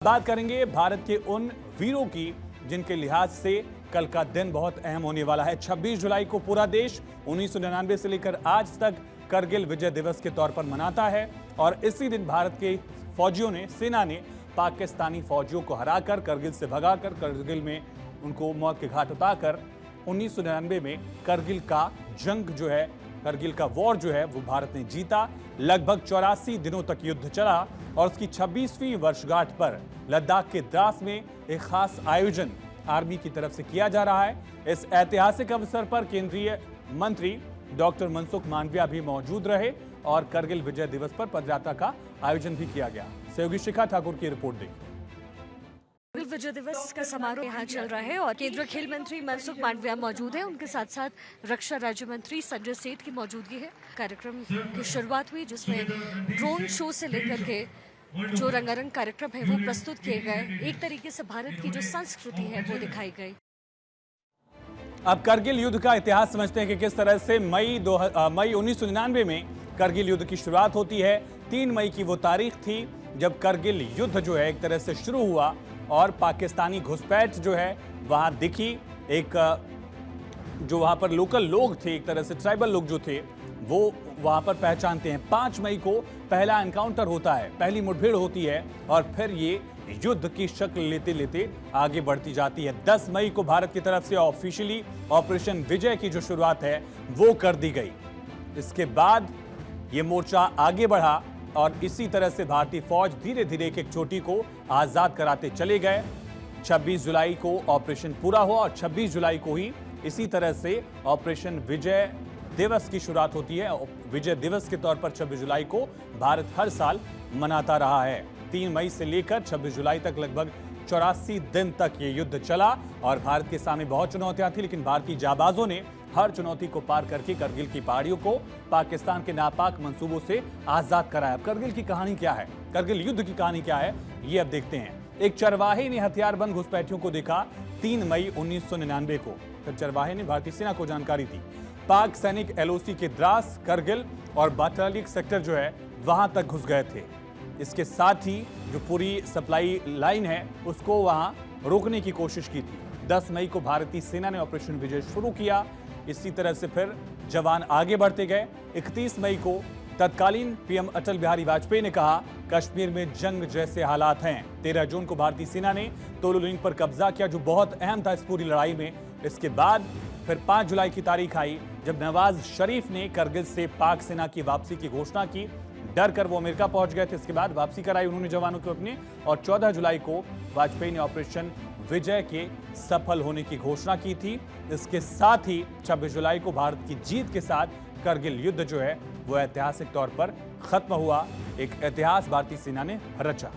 बात करेंगे भारत के उन वीरों की जिनके लिहाज से कल का दिन बहुत अहम होने वाला है। 26 जुलाई को पूरा देश 1999 से लेकर आज तक करगिल विजय दिवस के तौर पर मनाता है और इसी दिन भारत के फौजियों ने, सेना ने पाकिस्तानी फौजियों को हराकर, करगिल से भगाकर, करगिल में उनको मौत के घाट उतारकर 1999 में करगिल का जंग जो है, करगिल का वॉर जो है वो भारत ने जीता। लगभग 84 दिनों तक युद्ध चला और उसकी 26वीं वर्षगांठ पर लद्दाख के द्रास में एक खास आयोजन आर्मी की तरफ से किया जा रहा है। इस ऐतिहासिक अवसर पर केंद्रीय मंत्री डॉक्टर मनसुख मांडविया भी मौजूद रहे और करगिल विजय दिवस पर पदयात्रा का आयोजन भी किया गया। सहयोगी शिखा ठाकुर की रिपोर्ट देखिए। करगिल विजय दिवस का समारोह यहाँ चल रहा है और केंद्रीय खेल मंत्री मनसुख मांडविया मौजूद है। उनके साथ साथ रक्षा राज्य मंत्री संजय सेठ की मौजूदगी है। कार्यक्रम की शुरुआत हुई जिसमें ड्रोन शो से लेकर के जो रंगारंग कार्यक्रम है वो प्रस्तुत किए गए। एक तरीके से भारत की जो संस्कृति है वो दिखाई गई। अब करगिल युद्ध का इतिहास समझते हैं कि किस तरह से मई 1999 में करगिल युद्ध की शुरुआत होती है। 3 मई की वो तारीख थी जब करगिल युद्ध जो है एक तरह से शुरू हुआ और पाकिस्तानी घुसपैठ जो है वहां दिखी। एक जो वहां पर लोकल लोग थे, एक तरह से ट्राइबल लोग जो थे, वो वहां पर पहचानते हैं। 5 मई को पहला एनकाउंटर होता है, पहली मुठभेड़ होती है और फिर ये युद्ध की शक्ल लेते लेते आगे बढ़ती जाती है। 10 मई को भारत की तरफ से ऑफिशियली ऑपरेशन विजय की जो शुरुआत है वो कर दी गई। इसके बाद ये मोर्चा आगे बढ़ा और इसी तरह से भारतीय फौज धीरे धीरे एक चोटी को आजाद कराते चले गए। 26 जुलाई को ऑपरेशन पूरा हुआ और 26 जुलाई को ही इसी तरह से ऑपरेशन विजय दिवस की शुरुआत होती है। विजय दिवस के तौर पर 26 जुलाई को भारत हर साल मनाता रहा है। 3 मई से लेकर 26 जुलाई तक लगभग 84 दिन तक ये युद्ध चला और भारत के सामने बहुत चुनौतियां थी, लेकिन भारतीय जाबाजों ने हर चुनौती को पार करके करगिल की पहाड़ियों को पाकिस्तान के नापाक मंसूबों से आजाद कराया। अब करगिल की कहानी क्या है, करगिल युद्ध की कहानी क्या है, ये अब देखते हैं। एक चरवाहे ने हथियारबंद घुसपैठियों को देखा 3 मई 1999 को। फिर चरवाहे ने भारतीय सेना को जानकारी दी। पाक सैनिक एलओसी के द्रास, करगिल और बाटालिक सेक्टर जो है वहां तक घुस गए थे। इसके साथ ही जो पूरी सप्लाई लाइन है उसको वहां रोकने की कोशिश की थी। 10 मई को भारतीय सेना ने ऑपरेशन विजय शुरू किया। इसी तरह से फिर जवान आगे बढ़ते गए। 31 मई को तत्कालीन पीएम अटल बिहारी वाजपेयी ने कहा कश्मीर में जंग जैसे हालात हैं। 13 जून को भारतीय सेना ने तोलुलिंग पर कब्जा किया जो बहुत अहम था इस पूरी लड़ाई में। इसके बाद फिर 5 जुलाई की तारीख आई जब नवाज शरीफ ने करगिल से पाक सेना की वापसी की घोषणा की। डर कर वो अमेरिका पहुंच गए थे। इसके बाद वापसी कराई उन्होंने जवानों को अपने और 14 जुलाई को वाजपेयी ने ऑपरेशन विजय के सफल होने की घोषणा की थी। इसके साथ ही 26 जुलाई को भारत की जीत के साथ करगिल युद्ध जो है वो ऐतिहासिक तौर पर खत्म हुआ। एक इतिहास भारतीय सेना ने रचा।